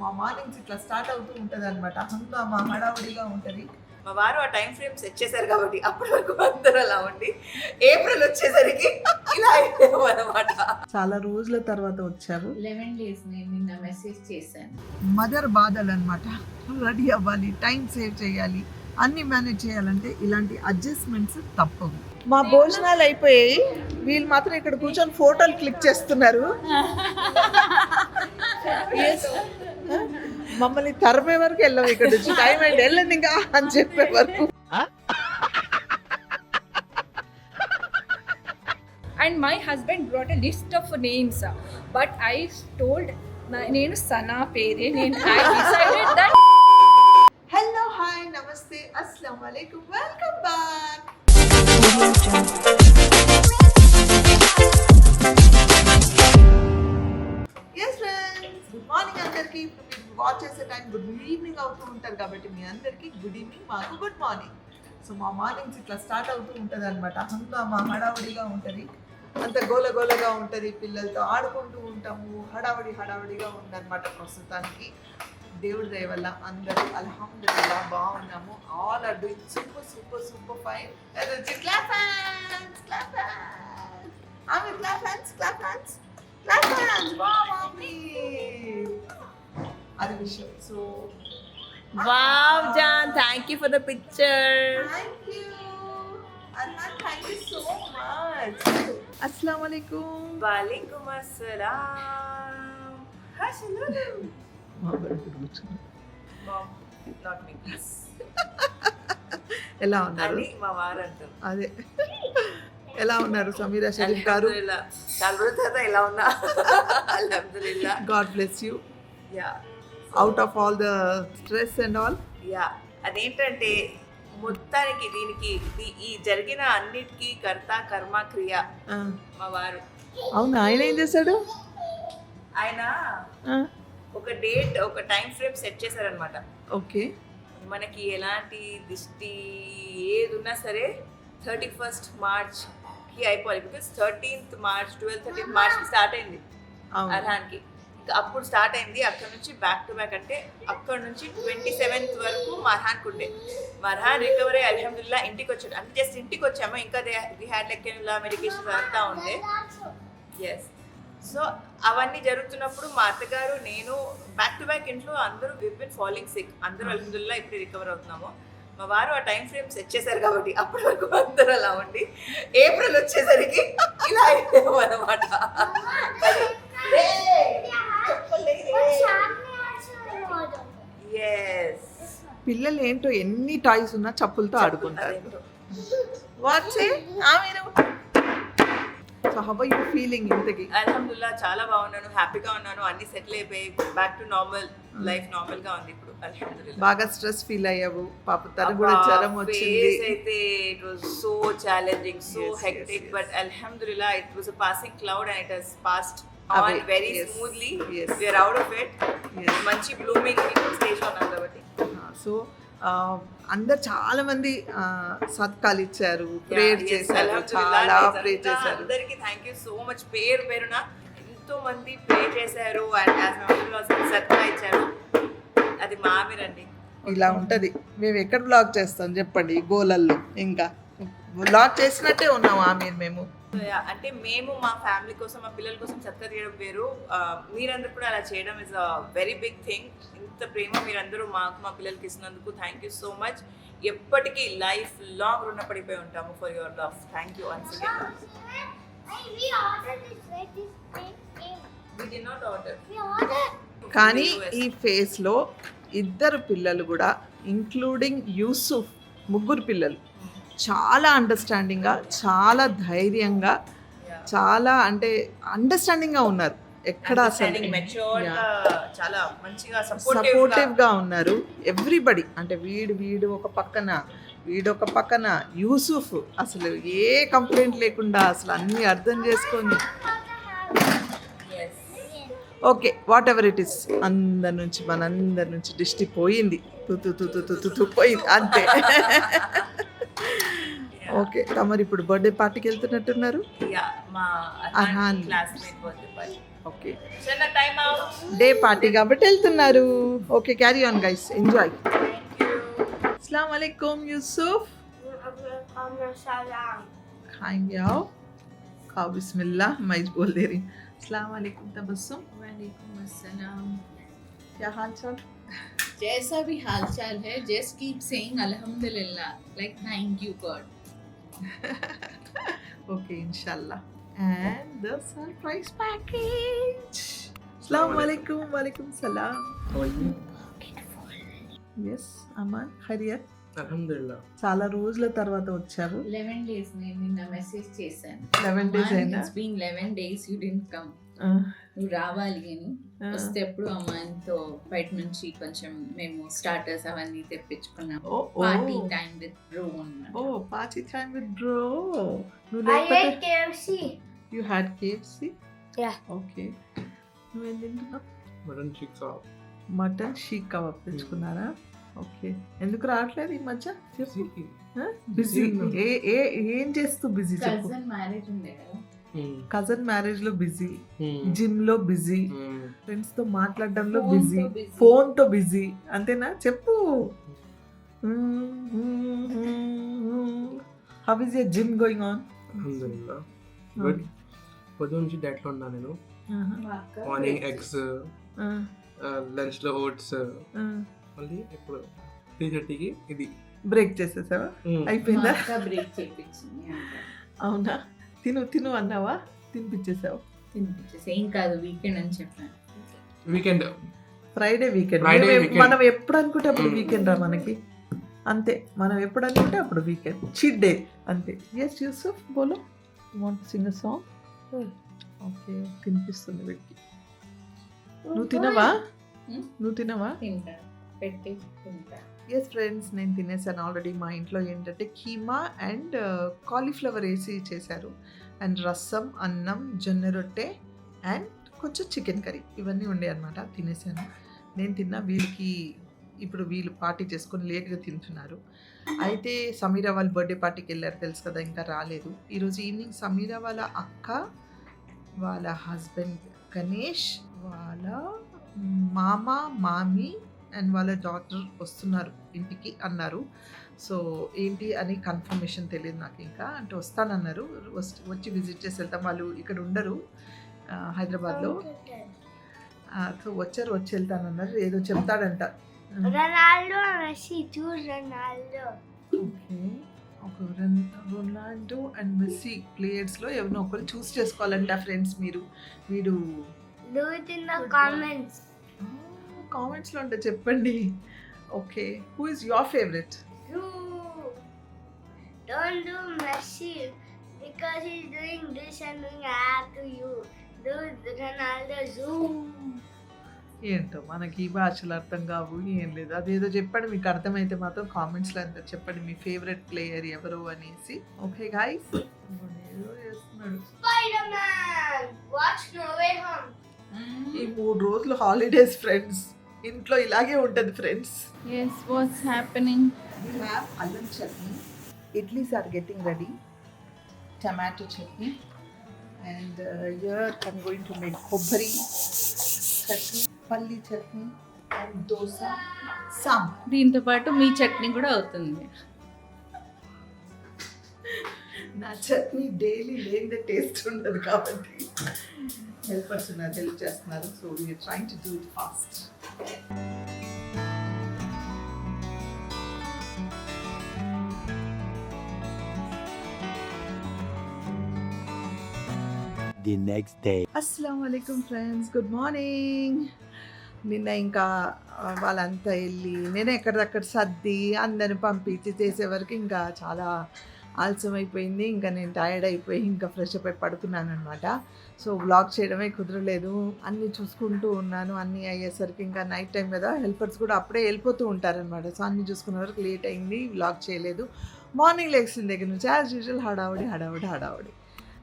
మా మార్నింగ్స్ ఇట్లా స్టార్ట్ అవుతూ ఉంటుంది అనమాట. హంగామా హడావుడిగా ఉంటుంది. మా వారు ఆ టైం ఫ్రేమ్ సెట్ చేశారు కాబట్టి అప్పటి వరకు అందరూ అలా ఉండి ఏప్రిల్ వచ్చేసరికి ఇలా అయిపోయాము అనమాట. చాలా రోజుల తర్వాత వచ్చారు. 11 days నేను నిన్న మెసేజ్ చేశాను. మదర్ బాధలు అనమాట. రెడీ అవ్వాలి, టైం సేవ్ చేయాలి, అన్ని మేనేజ్ చేయాలంటే ఇలాంటి అడ్జస్ట్మెంట్స్ తప్పవు. మా భోజనాలు అయిపోయాయి, వీళ్ళు మాత్రం ఇక్కడ కూర్చొని ఫోటోలు క్లిక్ చేస్తున్నారు. మమ్మల్ని తరమే వరకు వెళ్ళాము, ఇక్కడ నుంచి టైం అయింది వెళ్ళండి ఇంకా అని చెప్పే వరకు. And my husband brought a list of names, but I told నేను సనా పేరే నేను I decided that. Hello, hi, నమస్తే, అస్సలం వాలేకుమ్, welcome back. Yes friends, good morning అందరికీ. మీరు వాచ్ చేసే టైం గుడ్ ఈవినింగ్ అవుతూ ఉంటారు కాబట్టి మీ అందరికీ గుడ్ ఈవినింగ్, మాకు గుడ్ మార్నింగ్. సో మా మార్నింగ్స్ ఇట్లా స్టార్ట్ అవుతూ ఉంటుంది అనమాట. హంగామా హడావుడిగా ఉంటుంది, అంత గోలగోలగా ఉంటుంది, పిల్లలతో ఆడుకుంటూ ఉంటాము, హడావుడిగా ఉందన్నమాట. ప్రస్తుతానికి దేవుడి దయ వల్ల అందరూ అల్హమ్దులిల్లా బాగున్నాము. All are doing super super super fine. Clap hands, clap hands, ఆమె clap hands, clap hands, clap hands. Wow mummy, అది విషయం. So wow John, thank you for the picture. Thank you Arhan, thank you so much. అస్సలాము అలైకుమ్. వాలేకుమ్ అస్సలాం. Hello not me please. ఎలా ఉన్నారు? అని మా వారు అంటారు. అదే, ఎలా ఉన్నారు సమీరా షరీఫ్ గారు? చాలా రోజుల తర్వాత ఎలా ఉన్నా అల్హమ్దులిల్లా. God bless you. Yeah, out of all the stress and all. Yeah, అదేంటంటే మొత్తానికి దీనికి ఈ జరిగిన అన్నిటికీ కర్త కర్మ క్రియ మా వారు. అవును, ఆయన ఏం చేశాడు? ఆయన ఒక డేట్, ఒక టైం ఫ్రేమ్ సెట్ చేశారనమాట. ఓకే, మనకి ఎలాంటి దిష్టి ఏది ఉన్నా సరే 31st మార్చ్కి అయిపోవాలి. Because 13th March 13th మార్చ్కి start అయింది అర్హాన్కి. ఇంకా అప్పుడు స్టార్ట్ అయింది. అక్కడ నుంచి బ్యాక్ టు బ్యాక్, అంటే అక్కడ నుంచి 27th వరకు మా అర్హాన్కి ఉండే. మా అర్హాన్ రికవరీ అల్హమ్దులిల్లా ఇంటికి వచ్చాడు. అంటే జస్ట్ ఇంటికి వచ్చాము, ఇంకా ది హ్యాడ్ లెక్కలా మెడికేషన్స్ అంతా ఉండే. ఎస్, సో అవన్నీ జరుగుతున్నప్పుడు మా అత్తగారు నేను బ్యాక్ టు బ్యాక్ ఇంట్లో అందరూ వి బిన్ ఫాలోయింగ్ సిక్. అందరూ అల్హమ్దులిల్లా ఇప్పుడు రికవర్ అవుతున్నాము. మా వారు ఆ టైం ఫ్రేమ్ సెట్ చేశారు కాబట్టి అప్పటి వరకు అందరూ అలా ఉండి ఏప్రిల్ వచ్చేసరికి ఇలా అయిపోయాము అనమాట. పిల్లలు ఏంటో ఎన్ని టాయ్స్ ఉన్నా చప్పులతో ఆడుకుంటారు. వాట్సే so how are you feeling ఇంతకి? అల్హమ్దులిల్లా చాలా బాగున్నాను, హ్యాపీగా ఉన్నాను. అన్ని సెటిల్ అయిపోయి back to normal life, normal గా ఉంది ఇప్పుడు అల్హమ్దులిల్లా. బాగా స్ట్రెస్ ఫీల్ అయ్యావు పాప, తనకు కూడా జ్వరం వచ్చింది. అయితే it was so challenging, so hectic, but అల్హమ్దులిల్లా it was a passing cloud and it has passed on very smoothly. We are out of it. మంచి బ్లూమింగ్ స్టేజ్ లో ఉన్నాం కాబట్టి. సో అందరు చాలా మంది సత్కాలు ఇచ్చారు, ప్రేయర్ చేశారు, చాలా ప్రే చేశారు. అందరికి థ్యాంక్ యూ సో మచ్. పేరు పేరున ఎంతో మంది ప్రే చేశారు అండ్ సత్కా ఇచ్చారు. అది మామిరండి. ఇలా ఉంటది. మేము ఎక్కడ బ్లాగ్ చేస్తాం చెప్పండి? గోలల్లో ఇంకా బ్లాగ్ చేసినట్టే ఉన్నాం ఆమె. మేము అంటే మేము మా ఫ్యామిలీ కోసం, మా పిల్లల కోసం సత్కా చేయడం వేరు. మీరందరూ కూడా అలా చేయడం is a very big thing. ఇంత ప్రేమ మీరందరూ మాకు, మా పిల్లలకి ఇస్తున్నందుకు థ్యాంక్ యూ సో మచ్. ఎప్పటికీ లైఫ్ లాంగ్ రుణపడిపోయి ఉంటాము for your love. Thank you once again. We did not order. కానీ ఈ ఫేస్లో ఇద్దరు పిల్లలు కూడా, ఇంక్లూడింగ్ యూసుఫ్, ముగ్గురు పిల్లలు చాలా అండర్స్టాండింగ్గా, చాలా ధైర్యంగా, చాలా అంటే అండర్స్టాండింగ్గా ఉన్నారు. ఎక్కడ అసలు చాలా మంచిగా సపోర్టివ్ గా ఉన్నారు. ఎవ్రీబడి, అంటే వీడు ఒక పక్కన, వీడొక పక్కన, యూసుఫ్ అసలు ఏ కంప్లైంట్ లేకుండా అసలు అన్ని అర్థం చేసుకొని, okay what ever it is, మనందరి నుంచి దిష్టి పోయింది, పోయింది అంతే. ఓకే, తమరు ఇప్పుడు బర్త్డే పార్టీకి వెళ్తున్నట్టున్నారు. మా Arhan classmate birthday party. Okay, చిన్న టైం అవుట్. డే పార్టీ కాబట్టి వెళ్తున్నారు. Okay, carry on guys, enjoy. अस्सलाम वालेकुम यूसुफ, खाएंगे आओ, खाओ बिस्मिल्लाह, मैं बोल दे रही. अस्सलाम वालेकुम तबस्सुम, वालेकुम अस्सलाम. क्या हाल चाल? जैसा भी हालचाल है, just keep saying alhamdulillah, like thank you God. Okay, inshallah. And the surprise package. अस्सलाम वालेकुम, वालेकुम सलाम. Yes, అమ్మా ఖైరియత్. అల్హమ్దులిల్లా. చాలా రోజుల తర్వాత వచ్చారు. 11 days నేను నిన్న మెసేజ్ చేశాను. 11 days అయినా It's been 11 days you didn't come. నువ్వు రావాలి అని వస్తే ఎప్పుడు అమ్మాయితో బయట నుంచి కొంచెం మేము స్టార్టర్స్ అవన్నీ తెప్పించుకున్నాం. పార్టీ టైం విత్ బ్రో అన్నమాట. Oh party time with bro. నువ్వు I లేకపోతే ate KFC. You had KFC? Yeah. Okay, నువ్వేం తింటున్నావు? మటన్ చిక్స్ మటన్ షీక్ కబాబ్ తెచ్చుకున్నారా? ఓకే, ఎందుకు రావట్లేదు ఈ మధ్య? చెప్పు. బిజీ. ఏం చేస్తూ బిజీ చెప్పు. కజిన్ మ్యారేజ్ ఉండే కదా. కజన్ మ్యారేజ్ లో బిజీ, జిమ్ లో బిజీ, ఫ్రెండ్స్ తో మాట్లాడడంలో Phone బిజీ, తో busy. ఫోన్ తో బిజీ, అంతేనా? చెప్పు. How is your gym going on? అల్హమ్దులిల్లా గుడ్. పొద్దు నుంచి డైట్లో ఉన్నా నేను. మార్నింగ్ ఎగ్స్, లంచ్ లో ఓట్స్, మళ్ళీ ఇప్పుడు 3:30కి ఇది బ్రేక్ చేసేసావా? అయిపోయిందా? బ్రేక్ చేయించింది అంటే అవునా? తిను అన్నావా? తినిపించేసావు? తినిపించేసి ఏం కాదు వీకెండ్ అని చెప్పాను. Weekend Friday weekend. Friday weekend. మనం ఎప్పుడు అనుకుంటే అప్పుడు వీకెండ్ రా మనకి, అంతే. మనం ఎప్పుడు అనుకుంటే అప్పుడు వీకెండ్, చీట్ డే, అంతే. ఎస్ యూసుఫ్ బోలో, want sing a song? Okay, తినిపిస్తుంది వీడికి. నువ్వు తినవా? నువ్వు తినవా? తింటా, పెట్టి తింటా. ఎస్ ఫ్రెండ్స్, నేను తినేసాను ఆల్రెడీ. మా ఇంట్లో ఏంటంటే కీమా అండ్ కాలీఫ్లవర్ వేసి చేశారు, అండ్ రసం, అన్నం, జొన్న రొట్టె అండ్ కొంచెం చికెన్ కర్రీ, ఇవన్నీ ఉండే అనమాట. తినేసాను. నేను తిన్నా. వీళ్ళకి ఇప్పుడు వీళ్ళు పార్టీ చేసుకొని లేట్గా తింటున్నారు. అయితే సమీరా వాళ్ళ బర్త్డే పార్టీకి వెళ్ళారు, తెలుసు కదా, ఇంకా రాలేదు. ఈరోజు ఈవినింగ్ సమీరా వాళ్ళ అక్క, వాళ్ళ హస్బెండ్ గణేష్, వాళ్ళ మామ, మామి అండ్ వాళ్ళ డాటర్ వస్తున్నారు ఇంటికి అన్నారు. సో ఏంటి అని కన్ఫర్మేషన్ తెలియదు నాకు ఇంకా. అంటే వస్తానన్నారు, వచ్చి విజిట్ చేసి వెళ్తాం. వాళ్ళు ఇక్కడ ఉండరు, హైదరాబాద్లో. సో వచ్చి వెళ్తానన్నారు. ఏదో చెప్తాడంట. Ronaldo and Messi, choose Ronaldo. Okay, ఒక రొనాల్డో అండ్ మెస్సీ ప్లేయర్స్లో ఎవరినో ఒకరు చూస్ చేసుకోవాలంట ఫ్రెండ్స్. వీడు Do it in the comments. కామెంట్స్లో ఉంటే చెప్పండి. Okay, who is your favourite? You don't do Messi because he's doing this and doing that to you. Do Ronaldo zoom. ఏంటో మనకి ఈ భాషలు అర్థం కావు, ఏం లేదు. అదేదో చెప్పండి, మీకు అర్థమైతే మాత్రం కామెంట్స్లో అంతా చెప్పండి మీ ఫేవరెట్ ప్లేయర్ ఎవరు అనేసి. ఓకే గాయ్స్, ఏదో చేస్తున్నాడు. Spider-Man. Watch No Way Home. ఈ 3 రోజులు హాలిడేస్ ఫ్రెండ్స్, ఇంట్లో ఇలాగే ఉంటుంది friends. Yes, what's happening? We have allam chutney. Idlis are getting ready. Tomato chutney. And here I'm going to make kobbari chutney, palli chutney and dosa. Sambar. దీంతో పాటు మీ చట్నీ కూడా అవుతుంది. నా చట్నీ డైలీ లేని టేస్ట్ ఉండదు కాబట్టి హెల్పర్స్ ఉన్నారు, హెల్ప్ చేస్తున్నారు. So we're trying to do it fast. The next day. అస్సలాము అలైకుం ఫ్రెండ్స్, గుడ్ మార్నింగ్. నిన్న ఇంకా వాళ్ళంతా వెళ్ళి నేను ఎక్కడిదక్కడ సర్ది అందరిని పంపించి చేసే వరకు ఇంకా చాలా ఆలస్యం అయిపోయింది. ఇంకా నేను టైర్డ్ అయిపోయి ఇంకా ఫ్రెష్ అప్ అయి పడుకున్నాను అనమాట. సో వ్లాగ్ చేయడమే కుదరలేదు. అన్నీ చూసుకుంటూ ఉన్నాను. అన్నీ అయ్యేసరికి ఇంకా నైట్ టైం కదా, హెల్పర్స్ కూడా అప్పుడే వెళ్ళిపోతూ ఉంటారనమాట. సో అన్నీ చూసుకునే వరకు లేట్ అయింది, వ్లాగ్ చేయలేదు. మార్నింగ్ లెగ్సిన దగ్గర నుంచి యాజ్ యూజువల్ హడావుడి.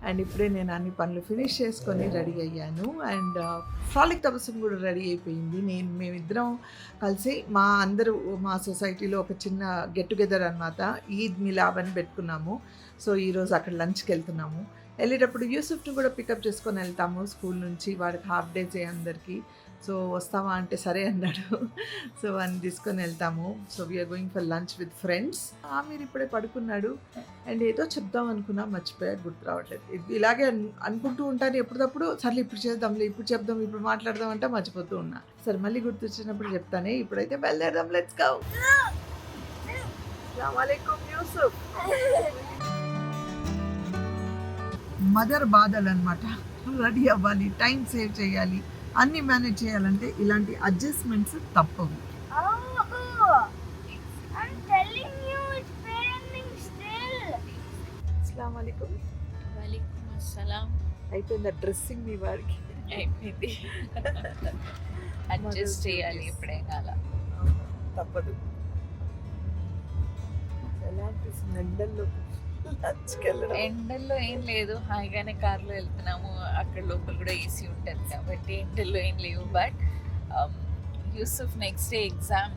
అండ్ ఇప్పుడే నేను అన్ని పనులు ఫినిష్ చేసుకొని రెడీ అయ్యాను. అండ్ ఫ్రాలిక్ తబస్సుం కూడా రెడీ అయిపోయింది. మేమిద్దరం కలిసి మా సొసైటీలో ఒక చిన్న గెట్ టుగెదర్ అనమాట, ఈద్ మిలాబ్ అని పెట్టుకున్నాము. సో ఈరోజు అక్కడ లంచ్కి వెళ్తున్నాము. వెళ్ళేటప్పుడు యూసుఫ్ని కూడా పికప్ చేసుకొని వెళ్తాము స్కూల్ నుంచి, వాడికి హాఫ్ డేసే అందరికీ. సో వస్తావా అంటే సరే అన్నాడు. సో వాడిని తీసుకొని వెళ్తాము. So we're going for lunch with friends. మీరు ఇప్పుడే పడుకున్నాడు అండ్ ఏదో చెప్దాం అనుకున్నా, మర్చిపోయా, గుర్తు రావట్లేదు. ఇలాగే అనుకుంటూ ఉంటాను ఎప్పుడప్పుడు, సర్లే ఇప్పుడు చేద్దాంలే, ఇప్పుడు చెప్దాం, ఇప్పుడు మాట్లాడదాం అంటే మర్చిపోతూ ఉన్నా. సరే మళ్ళీ గుర్తు వచ్చినప్పుడు చెప్తానే. ఇప్పుడైతే బయలుదేరదాం, లెట్స్ గో. అస్సలాము అలైకుం యూసుఫ్. మదర్ బాధలు అనమాట. రెడీ అవ్వాలి, టైం సేవ్ చేయాలి, అన్నీ మేనేజ్ చేయాలంటే ఇలాంటి అడ్జస్ట్మెంట్స్ తప్పవు. Oh, I'm telling you, it's raining still. అస్సలాము అలైకుం. వాలేకుమ్ అస్సలాం. అయిపోయిందా డ్రెస్సింగ్ మీ వాడికి? అయిపోయింది. అడ్జస్ట్ చేయాలి ఎప్పుడైనా అలా. తప్పదు. ఎలా అనిపిస్తుంది ఎండల్లో లంచ్కి వెళ్ళడం? ఎండల్లో ఏం లేదు, హాయిగానే కార్లో వెళ్తున్నాము. అక్కడ లోపల కూడా ఏసీ ఉంటుంది కాబట్టి ఎండల్లో ఏం లేవు. But Yusuf next day exam,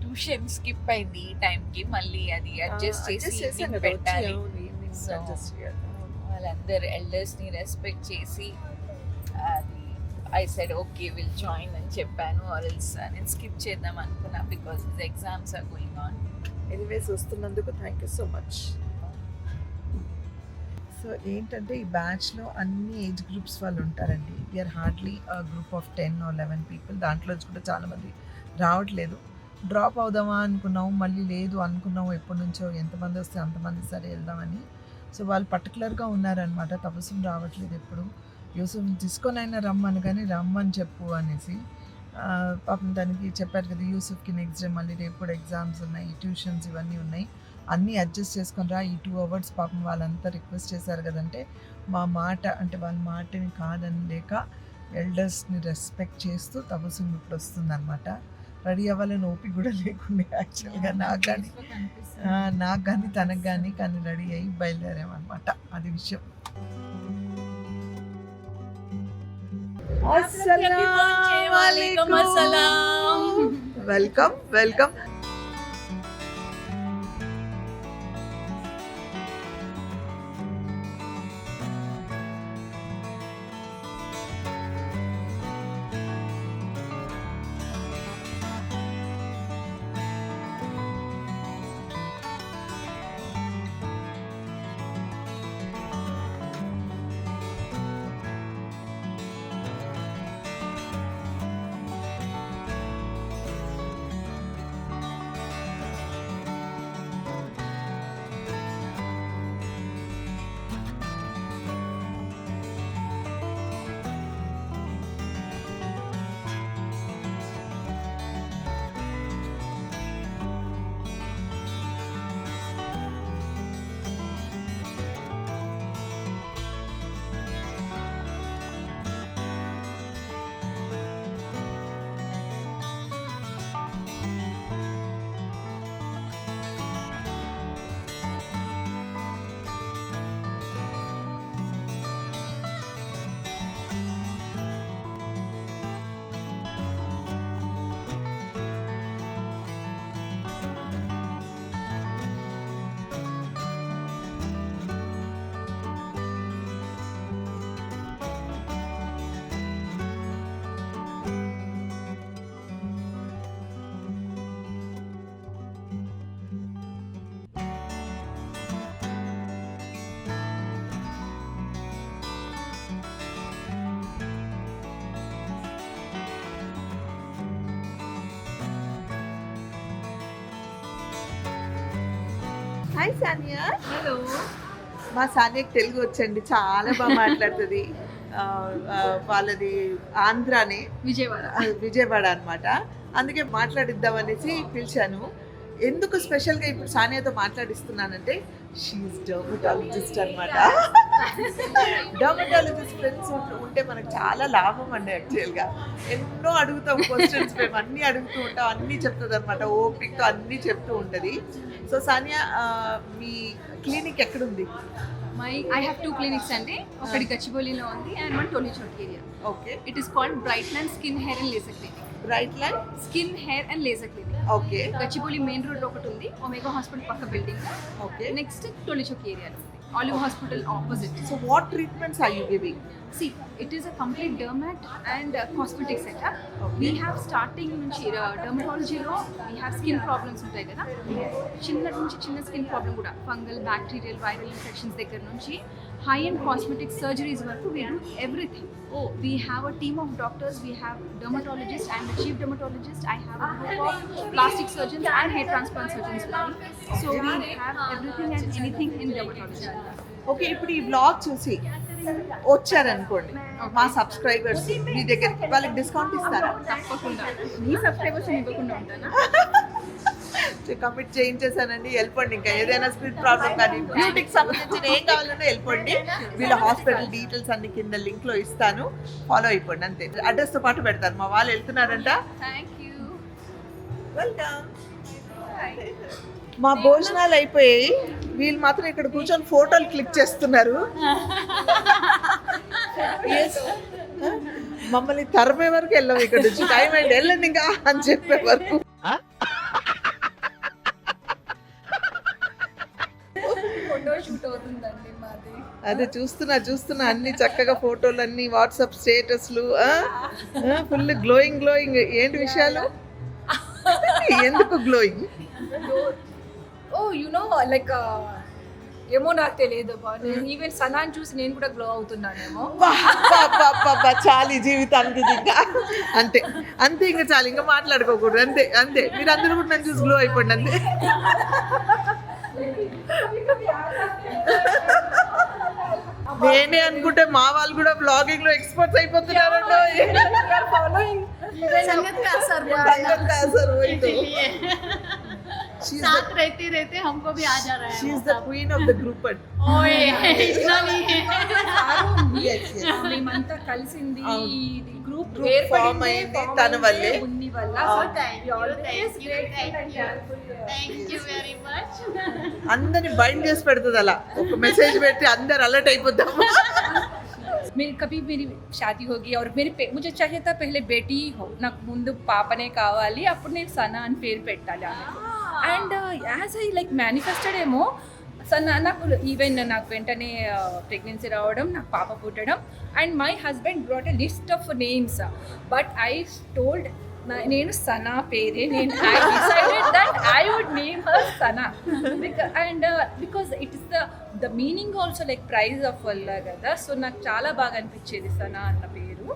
tuition skip అయింది ఈ టైంకి. మళ్ళీ అది అడ్జస్ట్ చేసి evening పెట్టాలి. So, వాళ్ళందరు ఎల్డర్స్ని రెస్పెక్ట్ చేసి అది I said okay will join అని చెప్పాను. ఆర్ ఎల్స్ నేను స్కిప్ చేద్దాం అనుకున్నా because his exams are going on. Anyways వస్తున్నందుకు thank you so much. So ఏంటంటే ఈ బ్యాచ్లో అన్ని ఏజ్ గ్రూప్స్ వాళ్ళు ఉంటారండి. We're hardly group of 10 or 11 people. దాంట్లో కూడా చాలామంది రావట్లేదు. డ్రాప్ అవుదామా అనుకున్నాము, మళ్ళీ లేదు అనుకున్నాము. ఎప్పటి నుంచో ఎంతమంది వస్తే అంతమంది సరే వెళ్దామని. సో వాళ్ళు పర్టికులర్గా ఉన్నారనమాట. తపస్సుం రావట్లేదు ఎప్పుడు. యూసుఫ్ తీసుకొని అయినా రమ్మని, కానీ రమ్మని చెప్పు అనేసి. పాపం దానికి చెప్పారు కదా, యూసుఫ్కి నెక్స్ట్ డే మళ్ళీ రేపు కూడా ఎగ్జామ్స్ ఉన్నాయి, ట్యూషన్స్ ఇవన్నీ ఉన్నాయి, అన్నీ అడ్జస్ట్ చేసుకొని రా. ఈ 2 hours పాపం వాళ్ళంతా రిక్వెస్ట్ చేశారు కదంటే మా మాట అంటే వాళ్ళ మాటని కాదని లేక ఎల్డర్స్ని రెస్పెక్ట్ చేస్తూ తపస్సుం ఇప్పుడు వస్తుందన్నమాట. రెడీ అవ్వాలని ఓపిక కూడా లేకుండా యాక్చువల్గా నాకు కానీ తనకు కానీ రెడీ అయ్యి బయలుదేరామన్నమాట. అది విషయం. Welcome welcome. Hi Sania. Hello. మా సానియాకి తెలుగు వచ్చండి, చాలా బాగా మాట్లాడుతుంది. వాళ్ళది ఆంధ్రానే, విజయవాడ అనమాట. అందుకే మాట్లాడిద్దామనేసి పిలిచాను. ఎందుకు స్పెషల్గా ఇప్పుడు సానియాతో మాట్లాడిస్తున్నానంటే షీఈస్ డర్మటాలజిస్ట్ అనమాట. డర్మటాలజిస్ట్ ఫ్రెండ్స్ ఉంటే మనకు చాలా లాభం అండి. యాక్చువల్గా ఎన్నో అడుగుతాం క్వశ్చన్స్, మేము అన్నీ అడుగుతూ ఉంటాం, అన్నీ చెప్తుంది అనమాట. ఓపికతో అన్నీ చెప్తూ ఉంటుంది. సో సానియా, మీ క్లినిక్ ఎక్కడుంది? I have 2 clinics అండి. ఒకటి గచ్చిబౌలిలో ఉంది and one Tolichowki area. Okay. It is called Bright Land skin hair and laser clinic. Bright Land skin hair and laser clinic. Okay. Gachibowli main road ఒకటి ఉంది, ఒమేగా హాస్పిటల్ పక్క బిల్డింగ్. ఓకే. నెక్స్ట్ టోలీచోక్ ఏరియాలో ఉంది. Olive Hospital opposite. So what treatments are you giving? See, it is a complete dermat and cosmetic setup. We have starting నుంచి dermatologyలో we have skin problems ఉంటాయి కదా, చిన్నటి నుంచి చిన్న స్కిన్ ప్రాబ్లం కూడా ఫంగల్, బ్యాక్టీరియల్, వైరల్ ఇన్ఫెక్షన్స్ దగ్గర నుంచి high and cosmetic surgeries వరకు we do everything. We have a team of doctors, we have dermatologists and the chief dermatologist. I have a group of plastic surgeons and hair transplant surgeons with me. So we have everything and anything in dermatology. Okay, ఇప్పుడు ఈ blog చూసి వచ్చారనుకోండి మా subscribers మీ దగ్గరికి, వాళ్ళకి discount ఇస్తారా? తప్పకుండా. మీ subscribers ఇవ్వకుండా ఉంటానా? కమిట్ చేయించేసానండి, వెళ్ళిపోండి. ఇంకా ఏదైనా స్కిన్ ప్రాబ్లం కానీ బ్యూటీకి సంబంధించిన ఏం కావాలన్నా వెళ్ళిపోండి. వీళ్ళ హాస్పిటల్ డీటెయిల్స్ అన్ని కింద లింక్ లో ఇస్తాను, ఫాలో అయిపోండి అంతే. అడ్రస్ తో పాటు పెడతారు. మా వాళ్ళు వెళ్తున్నారంట. Thank you. వెల్కమ్. మా భోజనాలు అయిపోయాయి, వీళ్ళు మాత్రం ఇక్కడ కూర్చొని ఫోటోలు క్లిక్ చేస్తున్నారు. Yes. మమ్మల్ని తరమే వరకు వెళ్ళాము, ఇక్కడ నుంచి టైం అయింది వెళ్ళండి ఇంకా అని చెప్పే వరకు. ఫోటో షూట్ అవుతుందండి మాది. అదే చూస్తున్నా అన్ని చక్కగా ఫోటోలు అన్ని వాట్సాప్ స్టేటస్లు ఫుల్ గ్లోయింగ్. ఏంటి విషయాలు? ఎందుకు glowing? Oh you know like ఏమో నాకు తెలియదు. ఈవెన్ సనాని చూసి నేను కూడా గ్లో అవుతున్నానేమో. చాలు జీవితానికి ఇంకా అంతే ఇంకా చాలు, ఇంకా మాట్లాడుకోకూడదు అంతే. మీరు అందరూ కూడా నన్ను చూసి గ్లో అయిపోండి అంతే. నేనే అనుకుంటే మా వాళ్ళు కూడా బ్లాగింగ్ లో ఎక్స్పర్ట్స్ అయిపోతున్నారు. साथ रहते रहते हमको भी आ जा रहा है. She is the queen of the group. ओए इतना नहीं है. మేమంతా కలిసింది గ్రూప్ ఫామ్ అయింది తన వల్లే. ఉన్ని వల్ల. Thank you very much. అందరిని బైండ్ చేసి పెడుతుంది అలా, ఒక మెసేజ్ పెట్టి అందరు అలర్ట్ అయిపోతాం. मेरी कभी मेरी शादी होगी और मुझे चाहिए था पहले बेटी ही हो, నాకు ముందు పాపనే కావాలి, అప్పుడు నేను సనా అని పేరు పెట్టాలి ఆమెకు. And as I like manifested ఏమో సనా, నాకు ఈవెన్ నాకు వెంటనే ప్రెగ్నెన్సీ రావడం, నాకు పాప పుట్టడం. And my husband brought a list of names, but I told నేను సనా పేరే, నేను I decided that I would name her Sana. And because it is the meaning also like praise of Allah కదా. సో నాకు చాలా బాగా అనిపించేది సనా అన్న పేరు.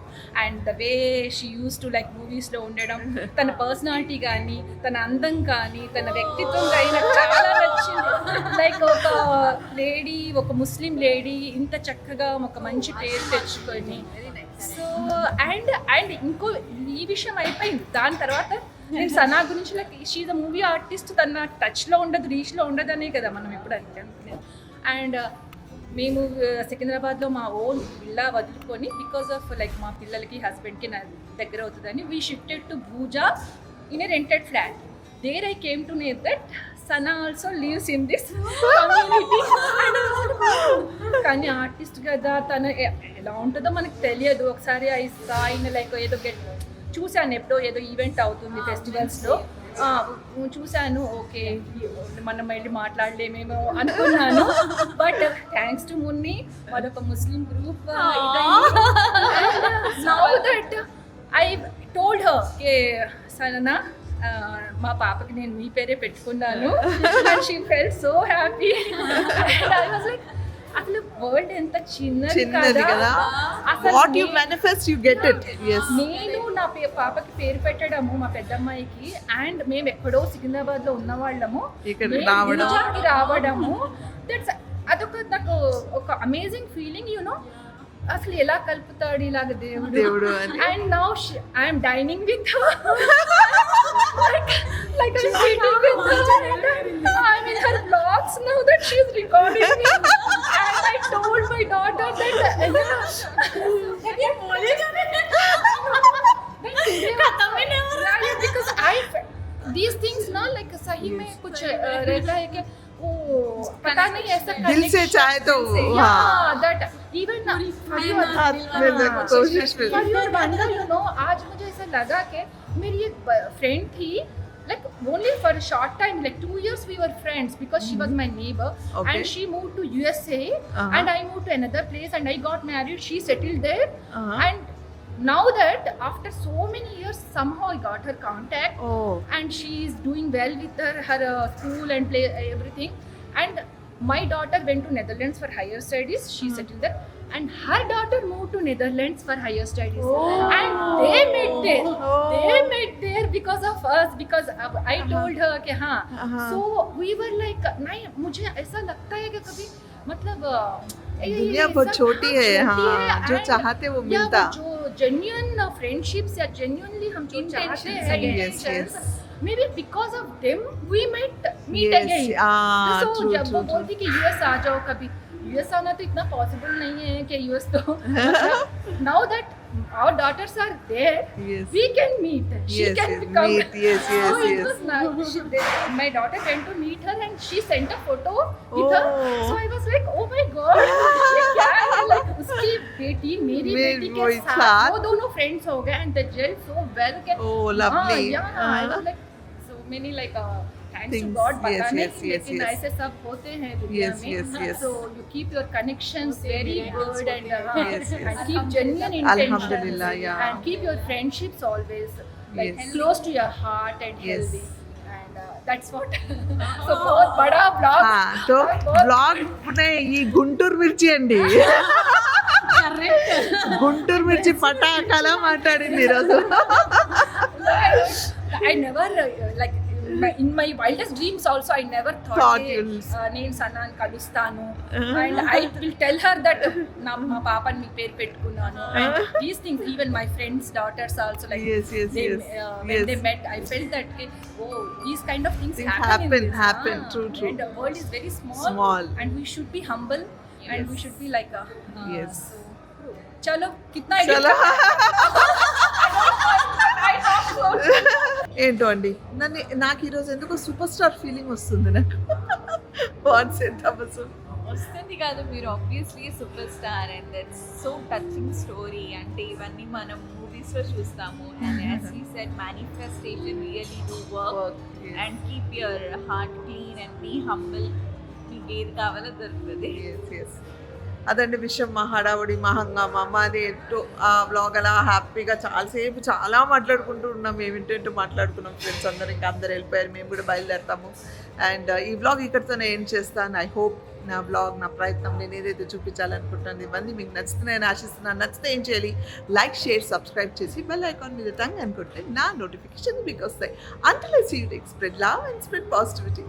And the way she used to like మూవీస్లో ఉండడం, తన పర్సనాలిటీ కానీ, తన అందం కానీ, తన వ్యక్తిత్వం కానీ నాకు చాలా నచ్చింది. లైక్ ఒక లేడీ, ఒక ముస్లిం లేడీ ఇంత చక్కగా ఒక మంచి పేరు తెచ్చుకొని. సో అండ్ ఇంకో ఈ విషయం అయిపోయింది. దాని తర్వాత నేను సనా గురించి like she the movie artist, తన టచ్లో ఉండదు, రీచ్లో ఉండదు అనే కదా మనం ఎప్పుడు అనుకునేది. అండ్ మేము సికింద్రాబాద్లో మా ఓన్ విల్లా వదులుకొని, బికాస్ ఆఫ్ లైక్ మా పిల్లలకి హస్బెండ్కి నా దగ్గర అవుతుందని, we shifted to Bhuja in a rented flat. There I came to know that Sana also lives in this community. కానీ ఆర్టిస్ట్ కదా, తను ఎలా ఉంటుందో మనకు తెలియదు. ఒకసారి ఆయన లైక్ ఏదో చూశాను, ఎప్పుడో ఏదో ఈవెంట్ అవుతుంది ఫెస్టివల్స్లో చూశాను. ఓకే మనం వెళ్ళి మాట్లాడలేమేమో అనుకున్నాను. బట్ థ్యాంక్స్ టు మున్ని, మరొక Muslim group now that I told her కే సనా మా పాపకి నేను మీ పేరే పెట్టుకున్నాను. And she felt so happy. And I was like అసలు వరల్డ్ ఎంత చిన్నది కదా, what you manifest you get it. నేను నా పాపకి పేరు పెట్టడము మా పెద్దమ్మాయికి, అండ్ మేము ఎక్కడో సికింద్రాబాద్ లో ఉన్న వాళ్ళము ఇక్కడికి రావడము, దట్స్ అదొక నాకు ఒక అమేజింగ్ ఫీలింగ్. యూనో అసలు ఎలా కలుపుతాడు ఇలాగ దేవుడు. And now I'm dining with like I'm sitting with her and I'm in her vlogs now that she's recording me. And I told my daughter that because these things ना like सही में कुछ रहता है कि ओ पता नहीं ऐसा दिल से चाहे तो हाँ that even कोशिश में you know आज मुझे ऐसा लगा कि मेरी एक फ्रेंड थी, like only for a short time, like 2 years we were friends because she was my neighbor. Okay. And she moved to USA and I moved to another place and I got married. She settled there. And now that after so many years, somehow I got her contact. Oh. And she is doing well with her school and play everything. And my daughter went to Netherlands for higher studies. She settled there. And her daughter moved to Netherlands for higher studies. And they met there. They met there because of us. Because I told her कि हाँ. So we were like, नहीं मुझे ऐसा लगता है कि कभी मतलब दुनिया बहुत छोटी है, हाँ, जो चाहते वो मिलता। जो genuine friendships या genuinely हम जो चाहते हैं intentions, maybe because of them we might meet Yes, again. ah, So true, जब true, वो true. बोलती कि US आ जाओ कभी, US आना तो इतना possible नहीं है कि US तो now that our daughters are there, Yes. we can meet. She Yes, can yes, become. meet, yes, So yes, it yes. was nice. My daughter went to meet her and she sent a photo with her. Oh. So I was like, oh my god, ये क्या है? Like उसकी बेटी मेरी बेटी के वही साथ साथ। वो दोनों friends हो गए and they gel so well. Oh, lovely. Yeah, I was like so many like thanks Things, to God yes, बताने yes, की, yes, लेकिन yes. ऐसे सब होते हैं दुनिया Yes, में. yes, yes. So you keep your connections very good and Yes, yes. and keep genuine intentions. Alhamdulillah, yeah. And keep your friendships always like Yes. close to your heart and Yes. healthy. And that's what. So बहुत बड़ा vlog. हाँ, तो blog ने ఈ గుంటూరు మిర్చి అండి గుంటూరు మిర్చి పటాకాలా మాట్లాడింది ఈరోజు I never like in my wildest dreams also I never Thought thought you'll- name Sanan Kalustanu and I will tell her that na ma papa ni పేరు పెట్టుకున్నాను and these things even my friends daughters also like Yes, yes, they, yes. when Yes. they met I felt that oh these kind of things Things happen in this, happen, true, true. and the world is very Small. and we should be humble and we should be like Yes. so, चलो कितना చలో I talked about ఏంటో అండి నాకు ఈరోజు ఎందుకో super star feeling వస్తుంది నాకు వస్తుంది కాదు, మీరు obviously super star and that's so touching story. అంటే ఇవన్నీ మనం మూవీస్ లో చూస్తాము. And as you said manifestation really do work and keep your heart clean and be humble. మీకు ఏది కావాలో దొరుకుతుంది. అదండి విషయం. మా హడావుడి మా హంగామా మాది ఏంటో ఆ వ్లాగ్ అలా హ్యాపీగా చాలాసేపు చాలా మాట్లాడుకుంటూ ఉన్నాం. ఏమిటేంటో మాట్లాడుకున్నాం ఫ్రెండ్స్ అందరూ. ఇంకా అందరు వెళ్ళిపోయారు, మేము కూడా బయలుదేరుతాము. అండ్ ఈ వ్లాగ్ ఇక్కడితోనే ఏం చేస్తాను. ఐ హోప్ నా వ్లాగ్, నా ప్రయత్నం, నేను ఏదైతే చూపించాలనుకుంటాను ఇవన్నీ మీకు నచ్చుతున్నాయని ఆశిస్తున్నాను. నచ్చితే ఏం చేయాలి? లైక్, షేర్, సబ్స్క్రైబ్ చేసి బెల్ ఐకాన్ మీద టంగ్ అనుకుంటే నా నోటిఫికేషన్ మీకు వస్తాయి. Until I see you next, spread love and spread positivity.